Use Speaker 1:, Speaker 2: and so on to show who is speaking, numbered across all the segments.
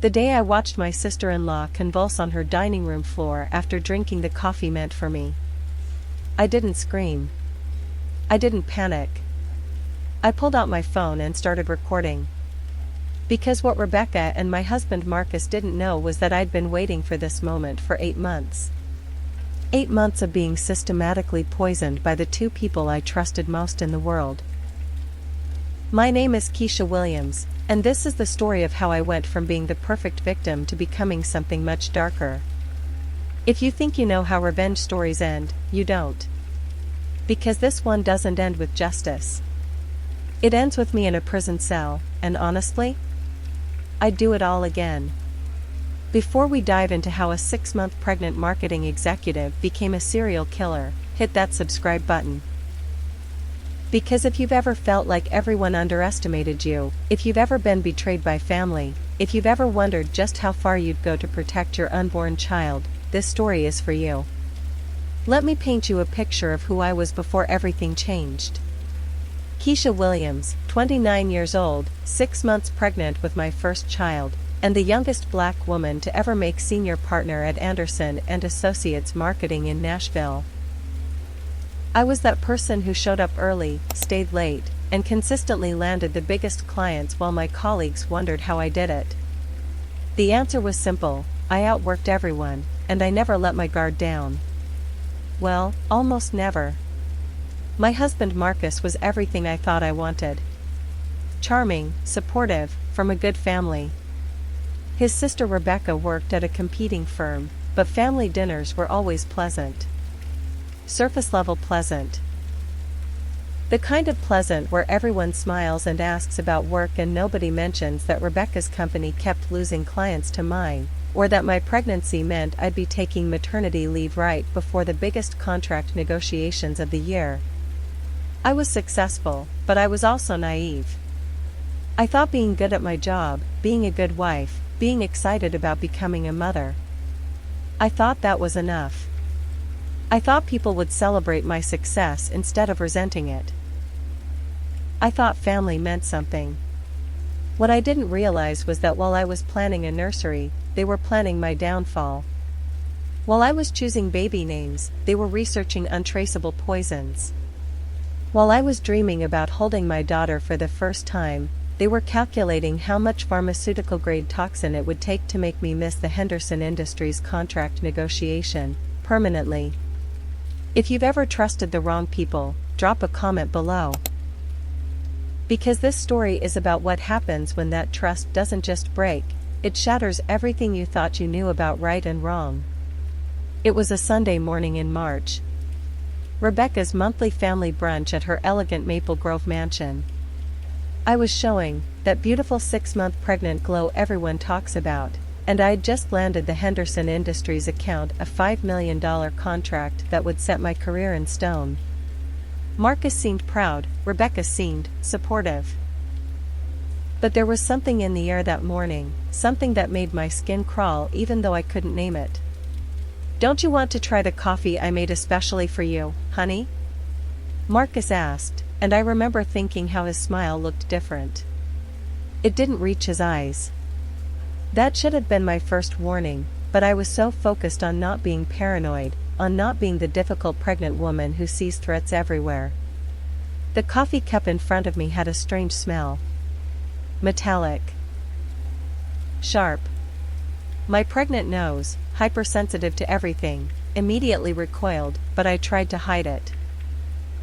Speaker 1: The day I watched my sister-in-law convulse on her dining room floor after drinking the coffee meant for me. I didn't scream. I didn't panic. I pulled out my phone and started recording. Because what Rebecca and my husband Marcus didn't know was that I'd been waiting for this moment for 8 months. 8 months of being systematically poisoned by the two people I trusted most in the world. My name is Keisha Williams, and this is the story of how I went from being the perfect victim to becoming something much darker. If you think you know how revenge stories end, you don't. Because this one doesn't end with justice. It ends with me in a prison cell, and honestly, I'd do it all again. Before we dive into how a 6-month pregnant marketing executive became a serial killer, hit that subscribe button. Because if you've ever felt like everyone underestimated you, if you've ever been betrayed by family, if you've ever wondered just how far you'd go to protect your unborn child, this story is for you. Let me paint you a picture of who I was before everything changed. Keisha Williams, 29 years old, 6 months pregnant with my first child, and the youngest black woman to ever make senior partner at Anderson and Associates Marketing in Nashville. I was that person who showed up early, stayed late, and consistently landed the biggest clients while my colleagues wondered how I did it. The answer was simple: I outworked everyone, and I never let my guard down. Well, almost never. My husband Marcus was everything I thought I wanted. Charming, supportive, from a good family. His sister Rebecca worked at a competing firm, but family dinners were always pleasant. Surface level pleasant. The kind of pleasant where everyone smiles and asks about work and nobody mentions that Rebecca's company kept losing clients to mine, or that my pregnancy meant I'd be taking maternity leave right before the biggest contract negotiations of the year. I was successful, but I was also naive. I thought being good at my job, being a good wife, being excited about becoming a mother, I thought that was enough. I thought people would celebrate my success instead of resenting it. I thought family meant something. What I didn't realize was that while I was planning a nursery, they were planning my downfall. While I was choosing baby names, they were researching untraceable poisons. While I was dreaming about holding my daughter for the first time, they were calculating how much pharmaceutical-grade toxin it would take to make me miss the Henderson Industries contract negotiation, permanently. If you've ever trusted the wrong people, drop a comment below. Because this story is about what happens when that trust doesn't just break, it shatters everything you thought you knew about right and wrong. It was a Sunday morning in March. Rebecca's monthly family brunch at her elegant Maple Grove mansion. I was showing that beautiful 6-month pregnant glow everyone talks about, and I'd just landed the Henderson Industries account a $5 million contract that would set my career in stone. Marcus seemed proud, Rebecca seemed supportive. But there was something in the air that morning, something that made my skin crawl even though I couldn't name it. "Don't you want to try the coffee I made especially for you, honey?" Marcus asked, and I remember thinking how his smile looked different. It didn't reach his eyes. That should have been my first warning, but I was so focused on not being paranoid, on not being the difficult pregnant woman who sees threats everywhere. The coffee cup in front of me had a strange smell. Metallic. Sharp. My pregnant nose, hypersensitive to everything, immediately recoiled, but I tried to hide it.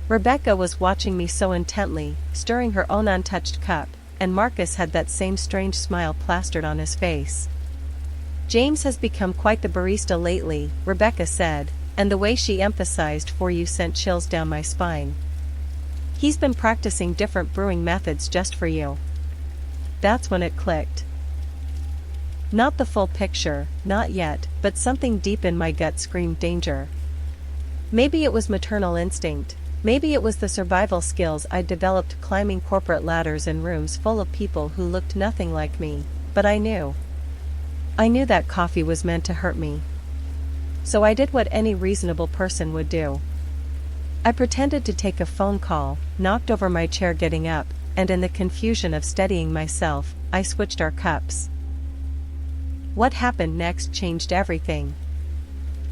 Speaker 1: Rebecca was watching me so intently, stirring her own untouched cup, and Marcus had that same strange smile plastered on his face. "James has become quite the barista lately," Rebecca said, and the way she emphasized "for you" sent chills down my spine. "He's been practicing different brewing methods just for you." That's when it clicked. Not the full picture, not yet, but something deep in my gut screamed danger. Maybe it was maternal instinct, maybe it was the survival skills I'd developed climbing corporate ladders in rooms full of people who looked nothing like me, but I knew. I knew that coffee was meant to hurt me. So I did what any reasonable person would do. I pretended to take a phone call, knocked over my chair getting up, and in the confusion of steadying myself, I switched our cups. What happened next changed everything.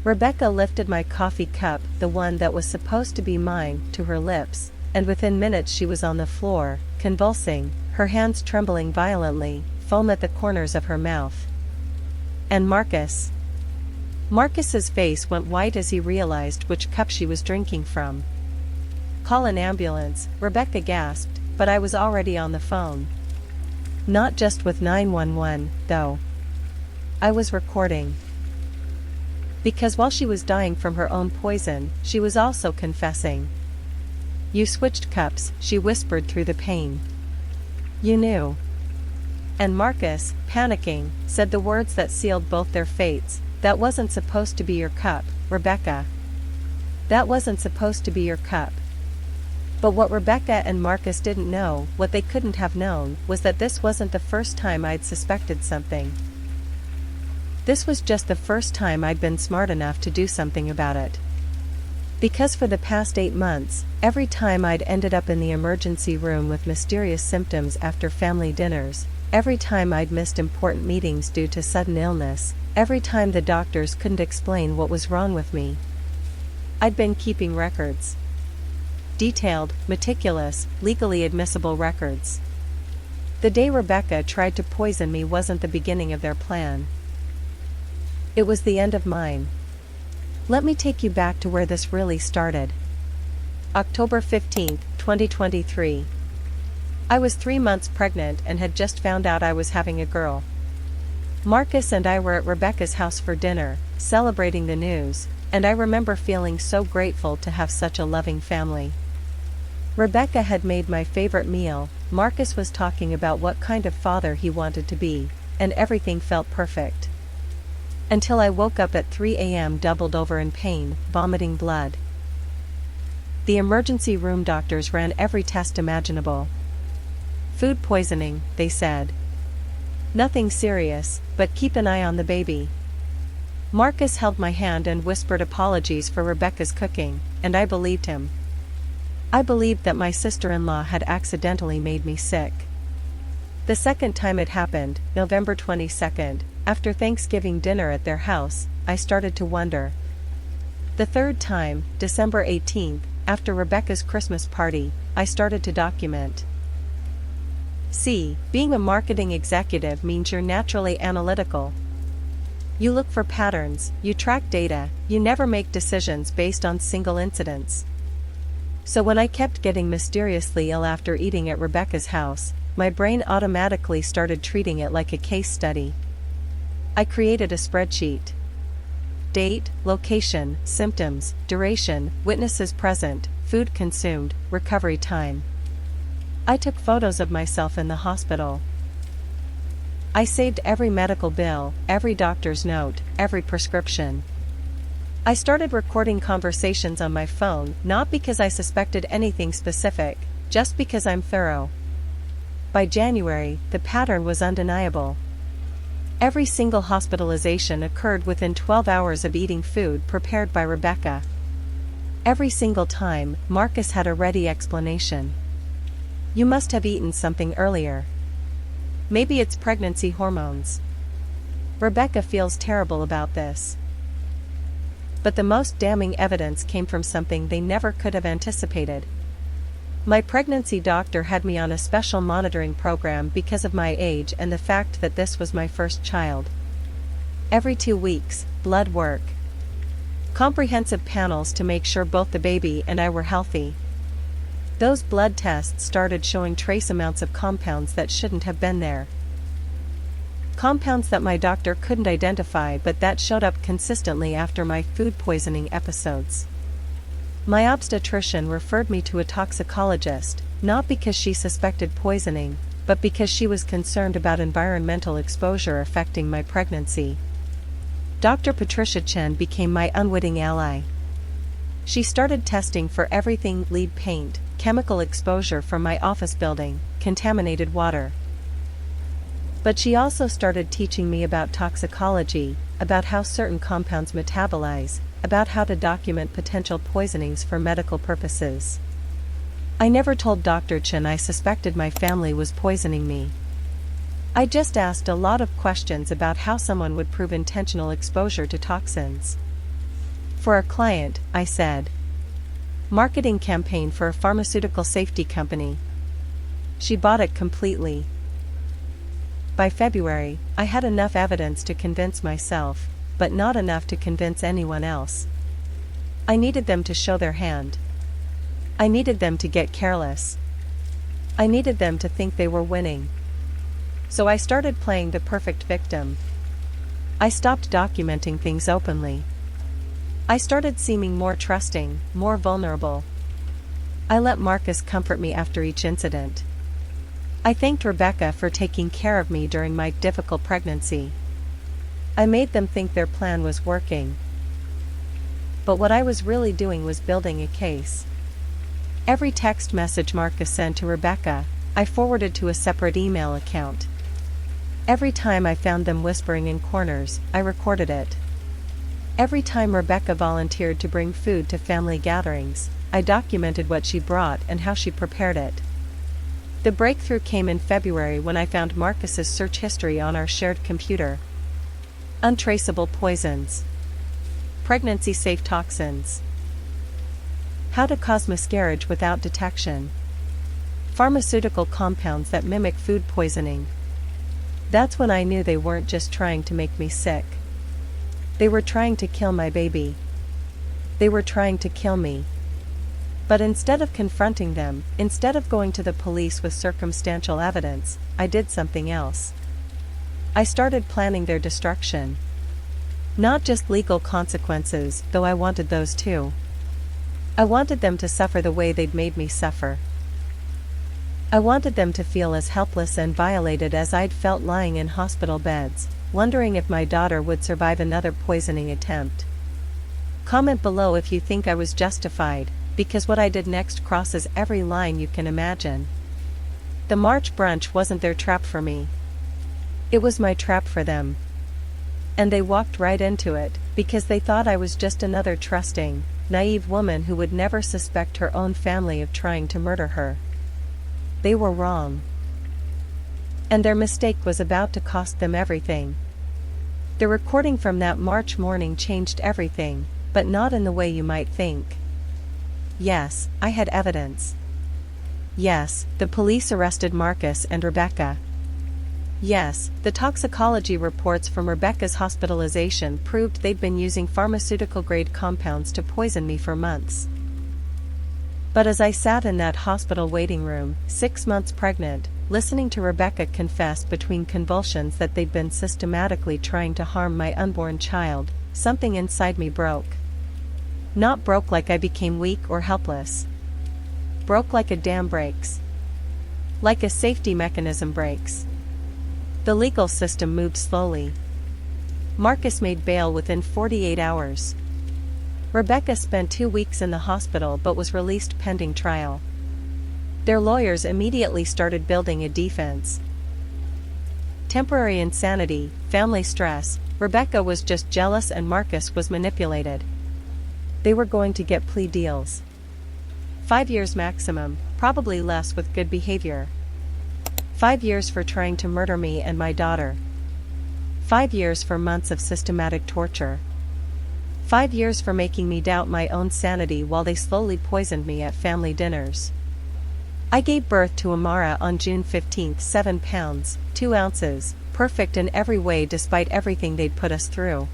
Speaker 1: Rebecca lifted my coffee cup, the one that was supposed to be mine, to her lips, and within minutes she was on the floor, convulsing, her hands trembling violently, foam at the corners of her mouth. And Marcus? Marcus's face went white as he realized which cup she was drinking from. Call an ambulance, Rebecca gasped, but I was already on the phone. Not just with 911, though. I was recording. Because while she was dying from her own poison, she was also confessing. You switched cups, she whispered through the pain. You knew. And Marcus, panicking, said the words that sealed both their fates. That wasn't supposed to be your cup, Rebecca. That wasn't supposed to be your cup. But what Rebecca and Marcus didn't know, what they couldn't have known, was that this wasn't the first time I'd suspected something. This was just the first time I'd been smart enough to do something about it. Because for the past 8 months, every time I'd ended up in the emergency room with mysterious symptoms after family dinners, every time I'd missed important meetings due to sudden illness, every time the doctors couldn't explain what was wrong with me, I'd been keeping records. Detailed, meticulous, legally admissible records. The day Rebecca tried to poison me wasn't the beginning of their plan. It was the end of mine. Let me take you back to where this really started. October 15, 2023. I was 3 months pregnant and had just found out I was having a girl. Marcus and I were at Rebecca's house for dinner, celebrating the news, and I remember feeling so grateful to have such a loving family. Rebecca had made my favorite meal, Marcus was talking about what kind of father he wanted to be, and everything felt perfect. Until I woke up at 3 a.m. doubled over in pain, vomiting blood. The emergency room doctors ran every test imaginable. Food poisoning, they said. Nothing serious, but keep an eye on the baby. Marcus held my hand and whispered apologies for Rebecca's cooking, and I believed him. I believed that my sister-in-law had accidentally made me sick. The second time it happened, November 22nd, after Thanksgiving dinner at their house, I started to wonder. The third time, December 18th, after Rebecca's Christmas party, I started to document. See, being a marketing executive means you're naturally analytical. You look for patterns, you track data, you never make decisions based on single incidents. So when I kept getting mysteriously ill after eating at Rebecca's house, my brain automatically started treating it like a case study. I created a spreadsheet. Date, location, symptoms, duration, witnesses present, food consumed, recovery time. I took photos of myself in the hospital. I saved every medical bill, every doctor's note, every prescription. I started recording conversations on my phone, not because I suspected anything specific, just because I'm thorough. By January, the pattern was undeniable. Every single hospitalization occurred within 12 hours of eating food prepared by Rebecca. Every single time, Marcus had a ready explanation. You must have eaten something earlier. Maybe it's pregnancy hormones. Rebecca feels terrible about this. But the most damning evidence came from something they never could have anticipated. My pregnancy doctor had me on a special monitoring program because of my age and the fact that this was my first child. Every 2 weeks, blood work. Comprehensive panels to make sure both the baby and I were healthy. Those blood tests started showing trace amounts of compounds that shouldn't have been there. Compounds that my doctor couldn't identify but that showed up consistently after my food poisoning episodes. My obstetrician referred me to a toxicologist, not because she suspected poisoning, but because she was concerned about environmental exposure affecting my pregnancy. Dr. Patricia Chen became my unwitting ally. She started testing for everything: lead paint, chemical exposure from my office building, contaminated water. But she also started teaching me about toxicology, about how certain compounds metabolize, about how to document potential poisonings for medical purposes. I never told Dr. Chen I suspected my family was poisoning me. I just asked a lot of questions about how someone would prove intentional exposure to toxins. For a client, I said. Marketing campaign for a pharmaceutical safety company. She bought it completely. By February, I had enough evidence to convince myself, but not enough to convince anyone else. I needed them to show their hand. I needed them to get careless. I needed them to think they were winning. So I started playing the perfect victim. I stopped documenting things openly. I started seeming more trusting, more vulnerable. I let Marcus comfort me after each incident. I thanked Rebecca for taking care of me during my difficult pregnancy. I made them think their plan was working. But what I was really doing was building a case. Every text message Marcus sent to Rebecca, I forwarded to a separate email account. Every time I found them whispering in corners, I recorded it. Every time Rebecca volunteered to bring food to family gatherings, I documented what she brought and how she prepared it. The breakthrough came in February when I found Marcus's search history on our shared computer. Untraceable poisons. Pregnancy-safe toxins. How to cause miscarriage without detection. Pharmaceutical compounds that mimic food poisoning. That's when I knew they weren't just trying to make me sick. They were trying to kill my baby. They were trying to kill me. But instead of confronting them, instead of going to the police with circumstantial evidence, I did something else. I started planning their destruction. Not just legal consequences, though I wanted those too. I wanted them to suffer the way they'd made me suffer. I wanted them to feel as helpless and violated as I'd felt lying in hospital beds, wondering if my daughter would survive another poisoning attempt. Comment below if you think I was justified, because what I did next crosses every line you can imagine. The March brunch wasn't their trap for me. It was my trap for them. And they walked right into it, because they thought I was just another trusting, naive woman who would never suspect her own family of trying to murder her. They were wrong. And their mistake was about to cost them everything. The recording from that March morning changed everything, but not in the way you might think. Yes, I had evidence. Yes, the police arrested Marcus and Rebecca. Yes, the toxicology reports from Rebecca's hospitalization proved they'd been using pharmaceutical-grade compounds to poison me for months. But as I sat in that hospital waiting room, 6 months pregnant, listening to Rebecca confess between convulsions that they'd been systematically trying to harm my unborn child, something inside me broke. Not broke like I became weak or helpless. Broke like a dam breaks. Like a safety mechanism breaks. The legal system moved slowly. Marcus made bail within 48 hours. Rebecca spent 2 weeks in the hospital but was released pending trial. Their lawyers immediately started building a defense. Temporary insanity, family stress, Rebecca was just jealous and Marcus was manipulated. They were going to get plea deals. 5 years maximum, probably less with good behavior. 5 years for trying to murder me and my daughter. 5 years for months of systematic torture. 5 years for making me doubt my own sanity while they slowly poisoned me at family dinners. I gave birth to Amara on June 15, 7 pounds, 2 ounces, perfect in every way despite everything they'd put us through.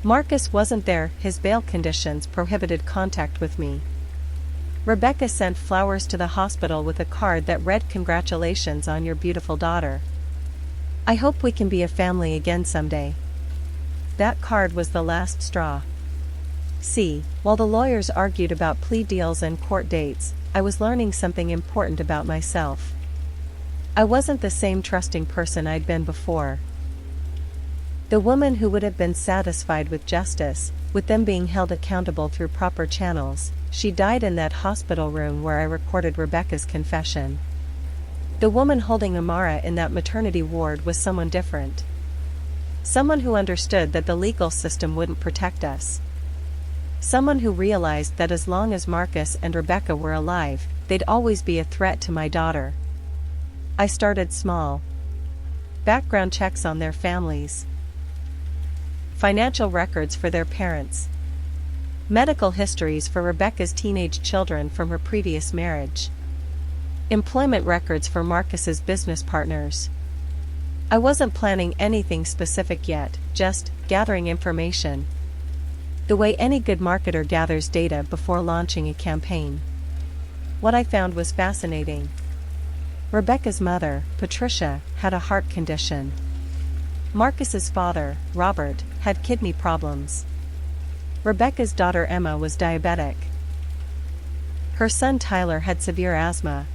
Speaker 1: Marcus wasn't there, his bail conditions prohibited contact with me. Rebecca sent flowers to the hospital with a card that read, "Congratulations on your beautiful daughter. I hope we can be a family again someday." That card was the last straw. See, while the lawyers argued about plea deals and court dates, I was learning something important about myself. I wasn't the same trusting person I'd been before. The woman who would have been satisfied with justice, with them being held accountable through proper channels, she died in that hospital room where I recorded Rebecca's confession. The woman holding Amara in that maternity ward was someone different. Someone who understood that the legal system wouldn't protect us. Someone who realized that as long as Marcus and Rebecca were alive, they'd always be a threat to my daughter. I started small. background checks on their families, financial records for their parents, medical histories for Rebecca's teenage children from her previous marriage, employment records for Marcus's business partners. I wasn't planning anything specific yet, just gathering information, the way any good marketer gathers data before launching a campaign. What I found was fascinating. Rebecca's mother, Patricia, had a heart condition. Marcus's father, Robert, had kidney problems. Rebecca's daughter Emma was diabetic. Her son Tyler had severe asthma.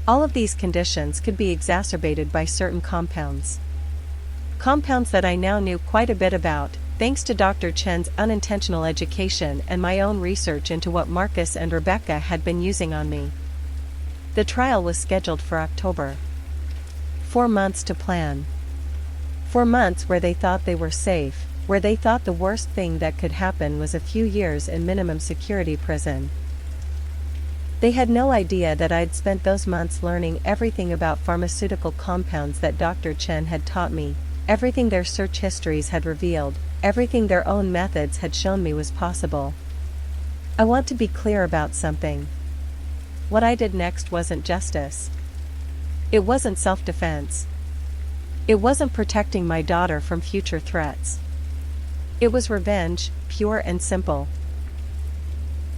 Speaker 1: All of these conditions could be exacerbated by certain compounds. Compounds that I now knew quite a bit about, thanks to Dr. Chen's unintentional education and my own research into what Marcus and Rebecca had been using on me. The trial was scheduled for October. 4 months to plan. 4 months where they thought they were safe, where they thought the worst thing that could happen was a few years in minimum security prison. They had no idea that I'd spent those months learning everything about pharmaceutical compounds that Dr. Chen had taught me, everything their search histories had revealed, everything their own methods had shown me was possible. I want to be clear about something. What I did next wasn't justice. It wasn't self-defense. It wasn't protecting my daughter from future threats. It was revenge, pure and simple.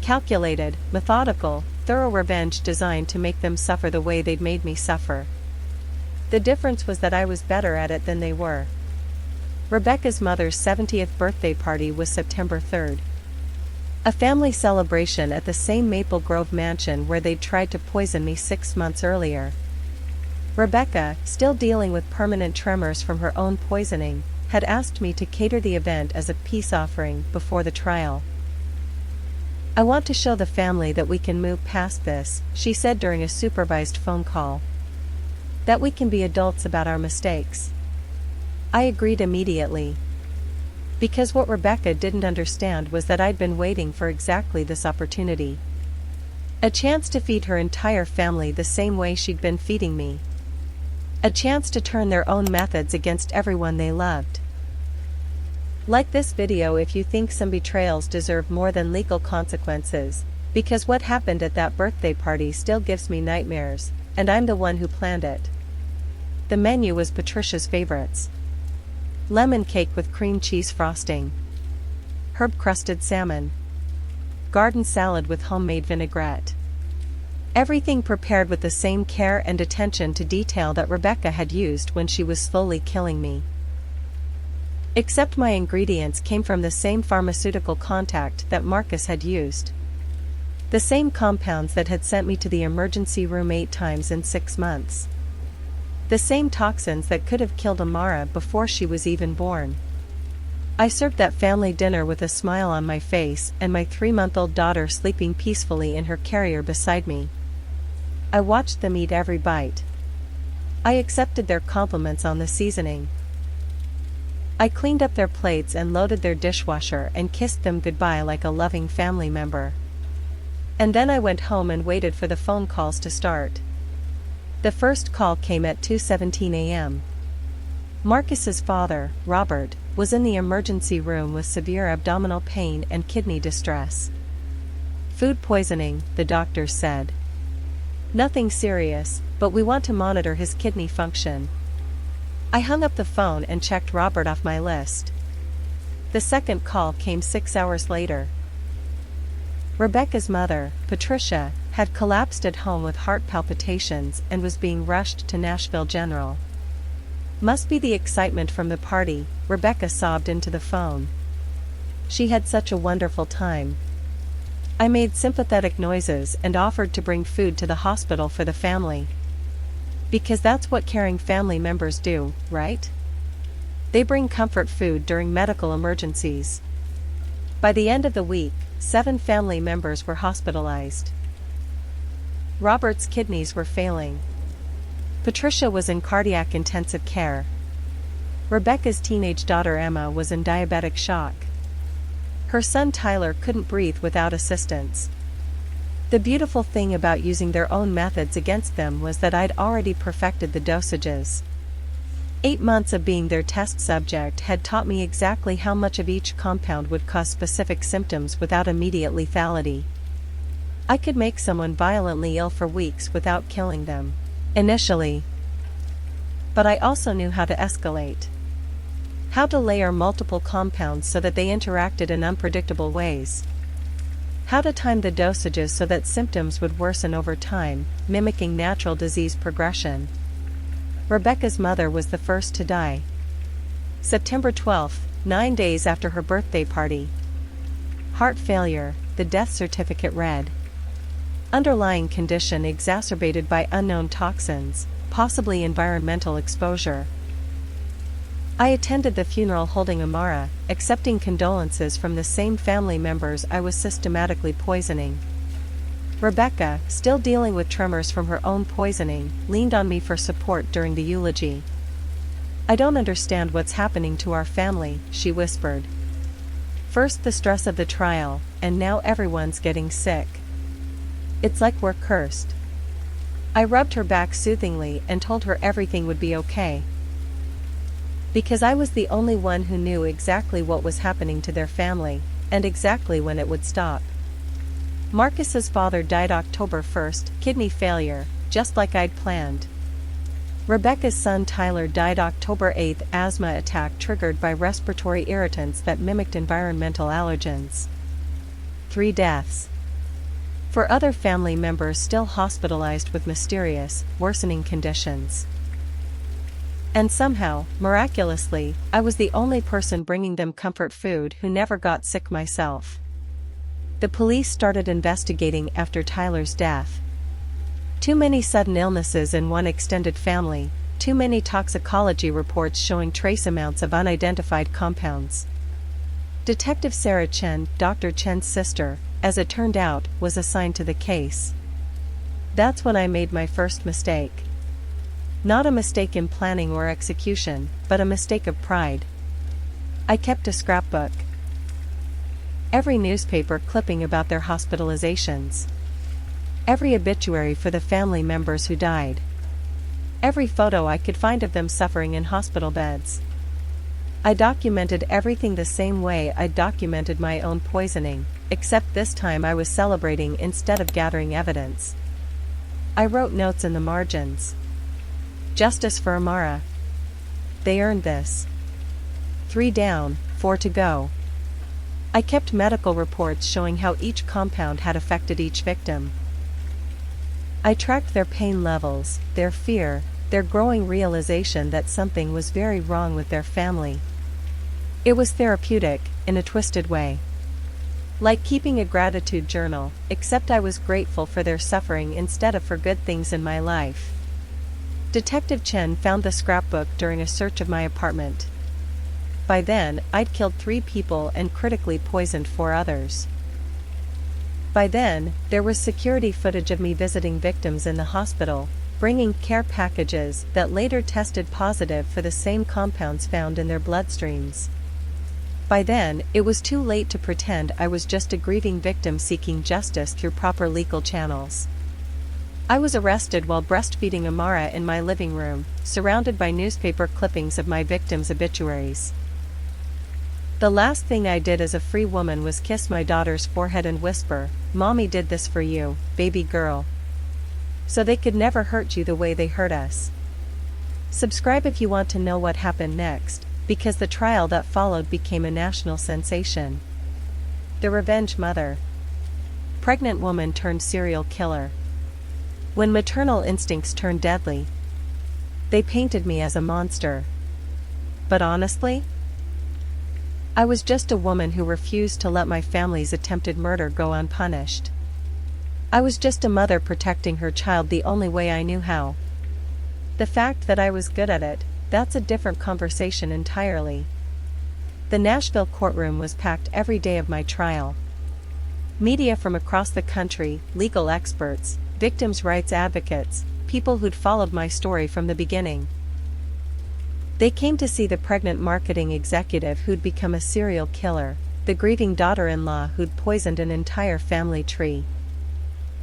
Speaker 1: Calculated, methodical, thorough revenge designed to make them suffer the way they'd made me suffer. The difference was that I was better at it than they were. Rebecca's mother's 70th birthday party was September 3rd. A family celebration at the same Maple Grove mansion where they'd tried to poison me 6 months earlier. Rebecca, still dealing with permanent tremors from her own poisoning, had asked me to cater the event as a peace offering before the trial. "I want to show the family that we can move past this," she said during a supervised phone call. "That we can be adults about our mistakes." I agreed immediately. Because what Rebecca didn't understand was that I'd been waiting for exactly this opportunity. A chance to feed her entire family the same way she'd been feeding me. A chance to turn their own methods against everyone they loved. Like this video if you think some betrayals deserve more than legal consequences, because what happened at that birthday party still gives me nightmares, and I'm the one who planned it. The menu was Patricia's favorites. Lemon cake with cream cheese frosting. Herb-crusted salmon. Garden salad with homemade vinaigrette. Everything prepared with the same care and attention to detail that Rebecca had used when she was slowly killing me. Except my ingredients came from the same pharmaceutical contact that Marcus had used. The same compounds that had sent me to the emergency room 8 times in 6 months. The same toxins that could have killed Amara before she was even born. I served that family dinner with a smile on my face and my 3-month-old daughter sleeping peacefully in her carrier beside me. I watched them eat every bite. I accepted their compliments on the seasoning. I cleaned up their plates and loaded their dishwasher and kissed them goodbye like a loving family member. And then I went home and waited for the phone calls to start. The first call came at 2:17 a.m. Marcus's father, Robert, was in the emergency room with severe abdominal pain and kidney distress. "Food poisoning," the doctors said. "Nothing serious, but we want to monitor his kidney function." I hung up the phone and checked Robert off my list. The second call came 6 hours later. Rebecca's mother, Patricia, had collapsed at home with heart palpitations and was being rushed to Nashville General. "Must be the excitement from the party," Rebecca sobbed into the phone. "She had such a wonderful time." I made sympathetic noises and offered to bring food to the hospital for the family. Because that's what caring family members do, right? They bring comfort food during medical emergencies. By the end of the week, 7 family members were hospitalized. Robert's kidneys were failing. Patricia was in cardiac intensive care. Rebecca's teenage daughter Emma was in diabetic shock. Her son Tyler couldn't breathe without assistance. The beautiful thing about using their own methods against them was that I'd already perfected the dosages. 8 months of being their test subject had taught me exactly how much of each compound would cause specific symptoms without immediate lethality. I could make someone violently ill for weeks without killing them. Initially. But I also knew how to escalate. How to layer multiple compounds so that they interacted in unpredictable ways. How to time the dosages so that symptoms would worsen over time, mimicking natural disease progression. Rebecca's mother was the first to die. September 12, 9 days after her birthday party. Heart failure, the death certificate read. Underlying condition exacerbated by unknown toxins, possibly environmental exposure. I attended the funeral holding Amara, accepting condolences from the same family members I was systematically poisoning. Rebecca, still dealing with tremors from her own poisoning, leaned on me for support during the eulogy. "I don't understand what's happening to our family," she whispered. "First the stress of the trial, and now everyone's getting sick. It's like we're cursed." I rubbed her back soothingly and told her everything would be okay. Because I was the only one who knew exactly what was happening to their family, and exactly when it would stop. Marcus's father died October 1st, kidney failure, just like I'd planned. Rebecca's son Tyler died October 8th, asthma attack triggered by respiratory irritants that mimicked environmental allergens. 3 deaths. For other family members still hospitalized with mysterious, worsening conditions. And somehow, miraculously, I was the only person bringing them comfort food who never got sick myself. The police started investigating after Tyler's death. Too many sudden illnesses in one extended family, too many toxicology reports showing trace amounts of unidentified compounds. Detective Sarah Chen, Dr. Chen's sister, as it turned out, was assigned to the case. That's when I made my first mistake. Not a mistake in planning or execution, but a mistake of pride. I kept a scrapbook. Every newspaper clipping about their hospitalizations. Every obituary for the family members who died. Every photo I could find of them suffering in hospital beds. I documented everything the same way I documented my own poisoning, except this time I was celebrating instead of gathering evidence. I wrote notes in the margins. Justice for Amara. They earned this. 3 down, 4 to go. I kept medical reports showing how each compound had affected each victim. I tracked their pain levels, their fear, their growing realization that something was very wrong with their family. It was therapeutic, in a twisted way. Like keeping a gratitude journal, except I was grateful for their suffering instead of for good things in my life. Detective Chen found the scrapbook during a search of my apartment. By then, I'd killed 3 people and critically poisoned 4 others. By then, there was security footage of me visiting victims in the hospital, bringing care packages that later tested positive for the same compounds found in their bloodstreams. By then, it was too late to pretend I was just a grieving victim seeking justice through proper legal channels. I was arrested while breastfeeding Amara in my living room, surrounded by newspaper clippings of my victims' obituaries. The last thing I did as a free woman was kiss my daughter's forehead and whisper, "Mommy did this for you, baby girl. So they could never hurt you the way they hurt us." Subscribe if you want to know what happened next, because the trial that followed became a national sensation. The Revenge Mother. Pregnant woman turned serial killer. When maternal instincts turned deadly, they painted me as a monster. But honestly, I was just a woman who refused to let my family's attempted murder go unpunished. I was just a mother protecting her child the only way I knew how. The fact that I was good at it, that's a different conversation entirely. The Nashville courtroom was packed every day of my trial. Media from across the country, legal experts, victims' rights advocates, people who'd followed my story from the beginning. They came to see the pregnant marketing executive who'd become a serial killer, the grieving daughter-in-law who'd poisoned an entire family tree.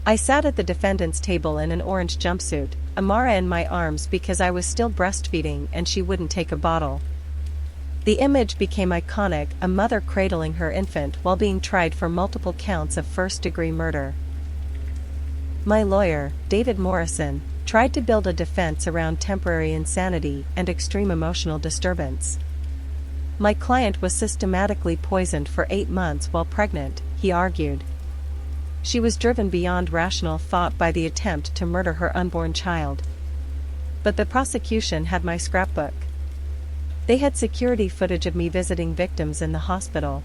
Speaker 1: I sat at the defendant's table in an orange jumpsuit, Amara in my arms because I was still breastfeeding and she wouldn't take a bottle. The image became iconic, a mother cradling her infant while being tried for multiple counts of first-degree murder. My lawyer, David Morrison, tried to build a defense around temporary insanity and extreme emotional disturbance. My client was systematically poisoned for 8 months while pregnant, he argued. She was driven beyond rational thought by the attempt to murder her unborn child. But the prosecution had my scrapbook. They had security footage of me visiting victims in the hospital.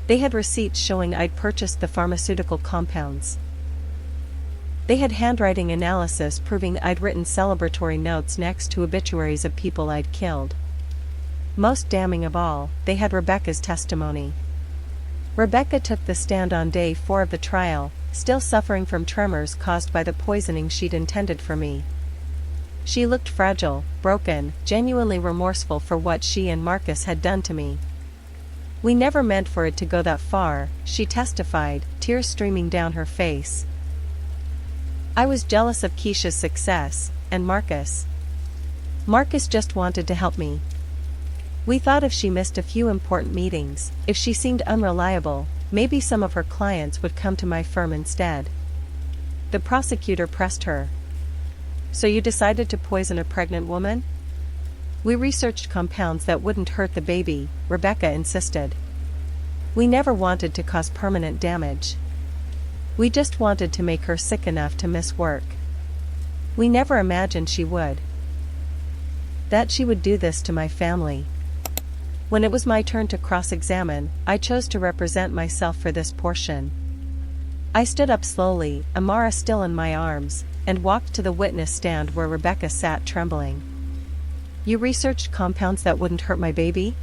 Speaker 1: They had receipts showing I'd purchased the pharmaceutical compounds. They had handwriting analysis proving I'd written celebratory notes next to obituaries of people I'd killed. Most damning of all, they had Rebecca's testimony. Rebecca took the stand on day 4 of the trial, still suffering from tremors caused by the poisoning she'd intended for me. She looked fragile, broken, genuinely remorseful for what she and Marcus had done to me. "We never meant for it to go that far," she testified, tears streaming down her face. "I was jealous of Keisha's success, and Marcus. Marcus just wanted to help me. We thought if she missed a few important meetings, if she seemed unreliable, maybe some of her clients would come to my firm instead." The prosecutor pressed her. "So you decided to poison a pregnant woman?" "We researched compounds that wouldn't hurt the baby," Rebecca insisted. "We never wanted to cause permanent damage. We just wanted to make her sick enough to miss work. We never imagined she would. That she would do this to my family." When it was my turn to cross-examine, I chose to represent myself for this portion. I stood up slowly, Amara still in my arms, and walked to the witness stand where Rebecca sat trembling. "You researched compounds that wouldn't hurt my baby?"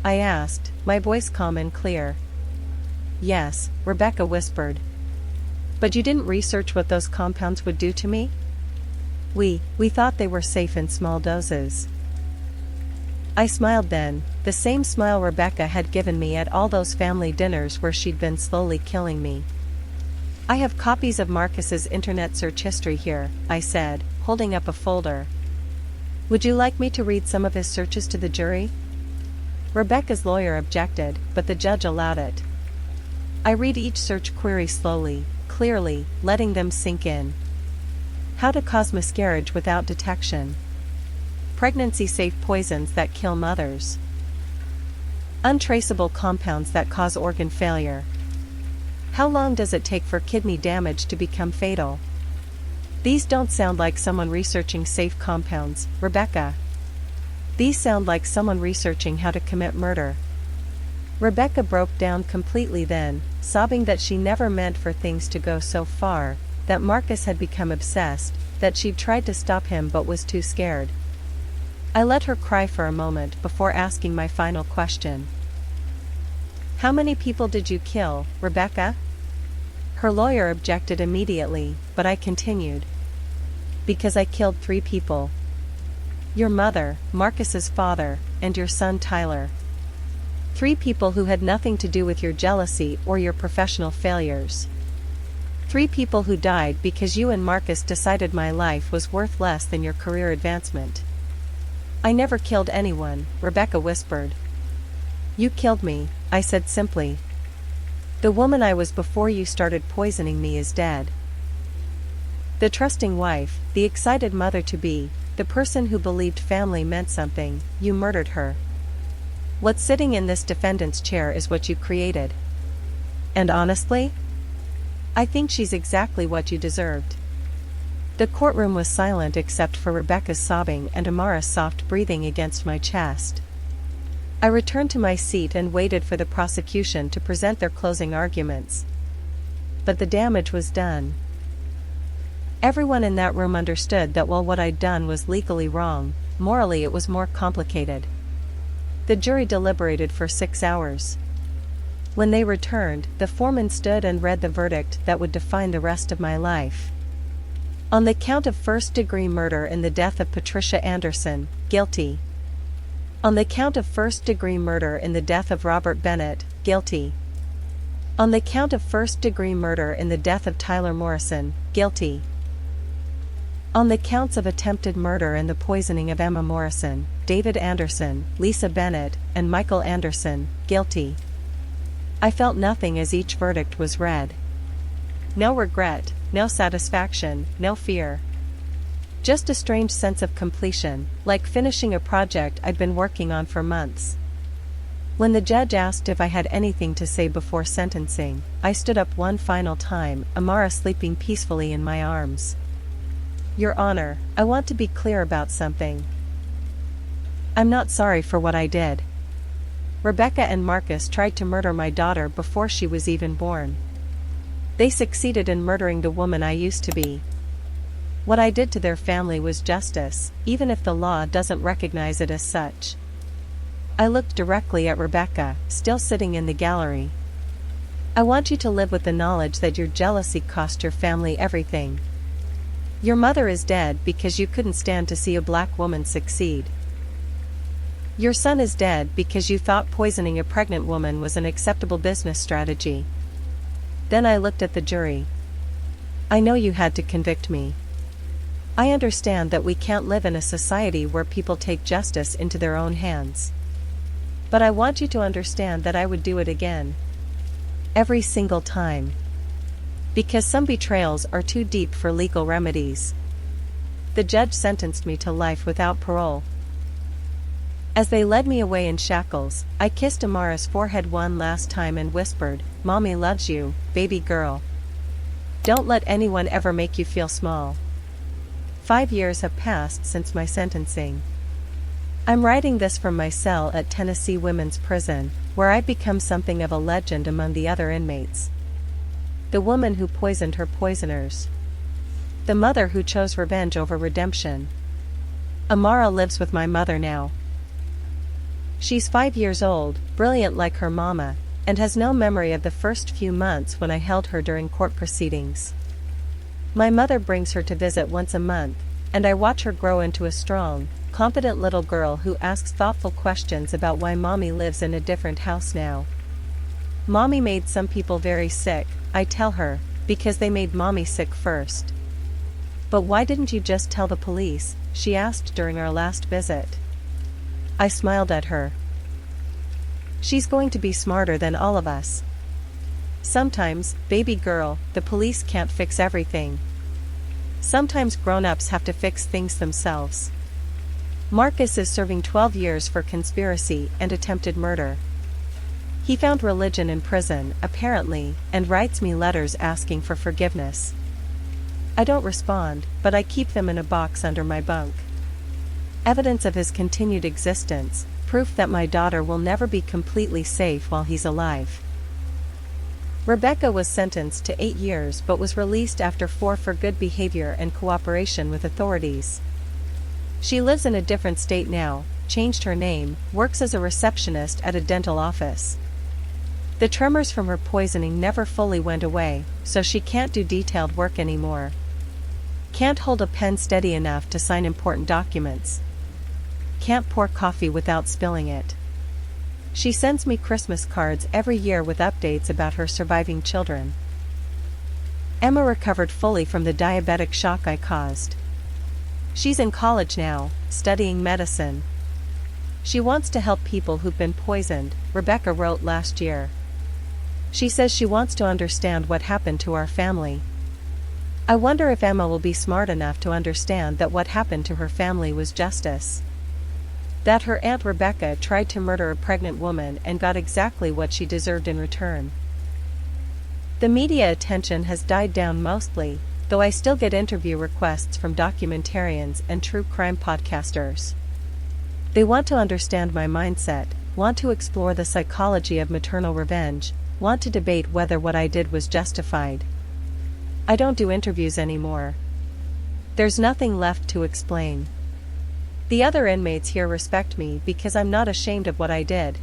Speaker 1: I asked, my voice calm and clear. "Yes," Rebecca whispered. "But you didn't research what those compounds would do to me?" We thought they were safe in small doses." I smiled then, the same smile Rebecca had given me at all those family dinners where she'd been slowly killing me. "I have copies of Marcus's internet search history here," I said, holding up a folder. "Would you like me to read some of his searches to the jury?" Rebecca's lawyer objected, but the judge allowed it. I read each search query slowly, clearly, letting them sink in. How to cause miscarriage without detection. Pregnancy-safe poisons that kill mothers. Untraceable compounds that cause organ failure. How long does it take for kidney damage to become fatal? These don't sound like someone researching safe compounds, Rebecca. These sound like someone researching how to commit murder." Rebecca broke down completely then, sobbing that she never meant for things to go so far, that Marcus had become obsessed, that she'd tried to stop him but was too scared. I let her cry for a moment before asking my final question. "How many people did you kill, Rebecca?" Her lawyer objected immediately, but I continued. "Because I killed 3 people. Your mother, Marcus's father, and your son Tyler. 3 people who had nothing to do with your jealousy or your professional failures. 3 people who died because you and Marcus decided my life was worth less than your career advancement." "I never killed anyone," Rebecca whispered. "You killed me," I said simply. "The woman I was before you started poisoning me is dead. The trusting wife, the excited mother-to-be, the person who believed family meant something, you murdered her. What's sitting in this defendant's chair is what you created. And honestly, I think she's exactly what you deserved." The courtroom was silent except for Rebecca's sobbing and Amara's soft breathing against my chest. I returned to my seat and waited for the prosecution to present their closing arguments. But the damage was done. Everyone in that room understood that while what I'd done was legally wrong, morally it was more complicated. The jury deliberated for 6 hours. When they returned, the foreman stood and read the verdict that would define the rest of my life. On the count of first-degree murder in the death of Patricia Anderson, guilty. On the count of first-degree murder in the death of Robert Bennett, guilty. On the count of first-degree murder in the death of Tyler Morrison, guilty. On the counts of attempted murder and the poisoning of Emma Morrison, David Anderson, Lisa Bennett, and Michael Anderson, guilty. I felt nothing as each verdict was read. No regret, no satisfaction, no fear. Just a strange sense of completion, like finishing a project I'd been working on for months. When the judge asked if I had anything to say before sentencing, I stood up one final time, Amara sleeping peacefully in my arms. Your Honor, I want to be clear about something. I'm not sorry for what I did. Rebecca and Marcus tried to murder my daughter before she was even born. They succeeded in murdering the woman I used to be. What I did to their family was justice, even if the law doesn't recognize it as such. I looked directly at Rebecca, still sitting in the gallery. I want you to live with the knowledge that your jealousy cost your family everything. Your mother is dead because you couldn't stand to see a black woman succeed. Your son is dead because you thought poisoning a pregnant woman was an acceptable business strategy. Then I looked at the jury. I know you had to convict me. I understand that we can't live in a society where people take justice into their own hands. But I want you to understand that I would do it again. Every single time. Because some betrayals are too deep for legal remedies. The judge sentenced me to life without parole. As they led me away in shackles, I kissed Amara's forehead one last time and whispered, "Mommy loves you, baby girl. Don't let anyone ever make you feel small." 5 years have passed since my sentencing. I'm writing this from my cell at Tennessee Women's Prison, where I've become something of a legend among the other inmates. The woman who poisoned her poisoners. The mother who chose revenge over redemption. Amara lives with my mother now. She's 5 years old, brilliant like her mama, and has no memory of the first few months when I held her during court proceedings. My mother brings her to visit once a month, and I watch her grow into a strong, competent little girl who asks thoughtful questions about why Mommy lives in a different house now. Mommy made some people very sick, I tell her, because they made Mommy sick first. But why didn't you just tell the police? She asked during our last visit. I smiled at her. She's going to be smarter than all of us. Sometimes, baby girl, the police can't fix everything. Sometimes grown-ups have to fix things themselves. Marcus is serving 12 years for conspiracy and attempted murder. He found religion in prison, apparently, and writes me letters asking for forgiveness. I don't respond, but I keep them in a box under my bunk. Evidence of his continued existence, proof that my daughter will never be completely safe while he's alive. Rebecca was sentenced to 8 years but was released after 4 for good behavior and cooperation with authorities. She lives in a different state now, changed her name, works as a receptionist at a dental office. The tremors from her poisoning never fully went away, so she can't do detailed work anymore. Can't hold a pen steady enough to sign important documents. Can't pour coffee without spilling it. She sends me Christmas cards every year with updates about her surviving children. Emma recovered fully from the diabetic shock I caused. She's in college now, studying medicine. She wants to help people who've been poisoned, Rebecca wrote last year. She says she wants to understand what happened to our family. I wonder if Emma will be smart enough to understand that what happened to her family was justice. That her Aunt Rebecca tried to murder a pregnant woman and got exactly what she deserved in return. The media attention has died down mostly, though I still get interview requests from documentarians and true crime podcasters. They want to understand my mindset, want to explore the psychology of maternal revenge, want to debate whether what I did was justified. I don't do interviews anymore. There's nothing left to explain. The other inmates here respect me because I'm not ashamed of what I did.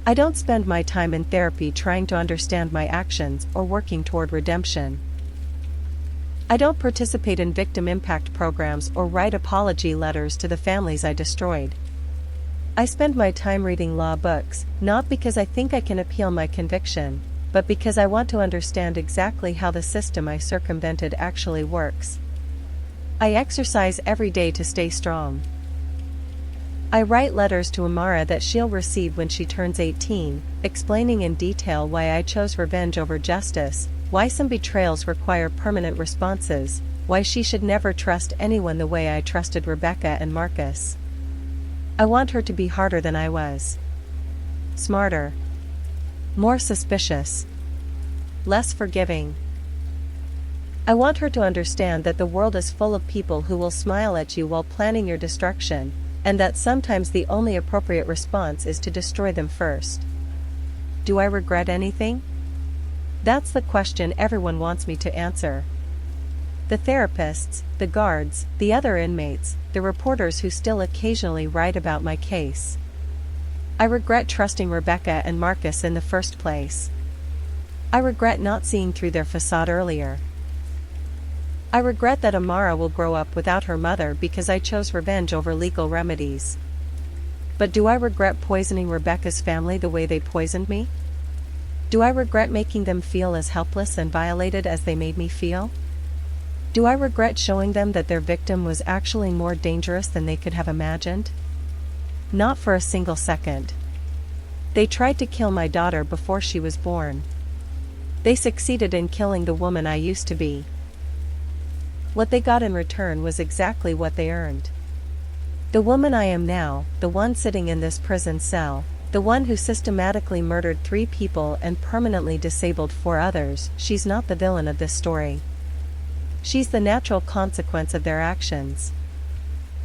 Speaker 1: I don't spend my time in therapy trying to understand my actions or working toward redemption. I don't participate in victim impact programs or write apology letters to the families I destroyed. I spend my time reading law books, not because I think I can appeal my conviction, but because I want to understand exactly how the system I circumvented actually works. I exercise every day to stay strong. I write letters to Amara that she'll receive when she turns 18, explaining in detail why I chose revenge over justice, why some betrayals require permanent responses, why she should never trust anyone the way I trusted Rebecca and Marcus. I want her to be harder than I was. Smarter. More suspicious. Less forgiving. I want her to understand that the world is full of people who will smile at you while planning your destruction, and that sometimes the only appropriate response is to destroy them first. Do I regret anything? That's the question everyone wants me to answer. The therapists, the guards, the other inmates, the reporters who still occasionally write about my case. I regret trusting Rebecca and Marcus in the first place. I regret not seeing through their facade earlier. I regret that Amara will grow up without her mother because I chose revenge over legal remedies. But do I regret poisoning Rebecca's family the way they poisoned me? Do I regret making them feel as helpless and violated as they made me feel? Do I regret showing them that their victim was actually more dangerous than they could have imagined? Not for a single second. They tried to kill my daughter before she was born. They succeeded in killing the woman I used to be. What they got in return was exactly what they earned. The woman I am now, the one sitting in this prison cell, the one who systematically murdered 3 people and permanently disabled 4 others, she's not the villain of this story. She's the natural consequence of their actions.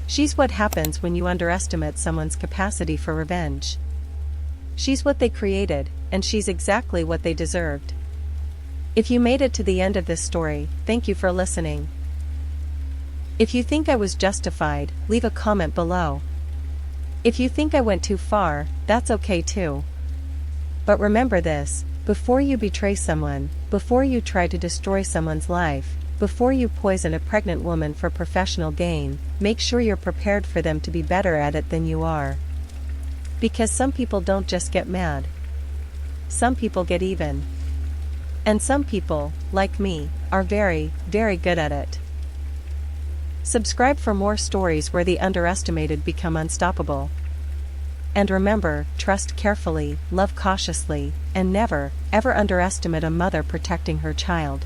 Speaker 1: She's what happens when you underestimate someone's capacity for revenge. She's what they created, and she's exactly what they deserved. If you made it to the end of this story, thank you for listening. If you think I was justified, leave a comment below. If you think I went too far, that's okay too. But remember this, before you betray someone, before you try to destroy someone's life, before you poison a pregnant woman for professional gain, make sure you're prepared for them to be better at it than you are. Because some people don't just get mad. Some people get even. And some people, like me, are very, very good at it. Subscribe for more stories where the underestimated become unstoppable. And remember, trust carefully, love cautiously, and never, ever underestimate a mother protecting her child.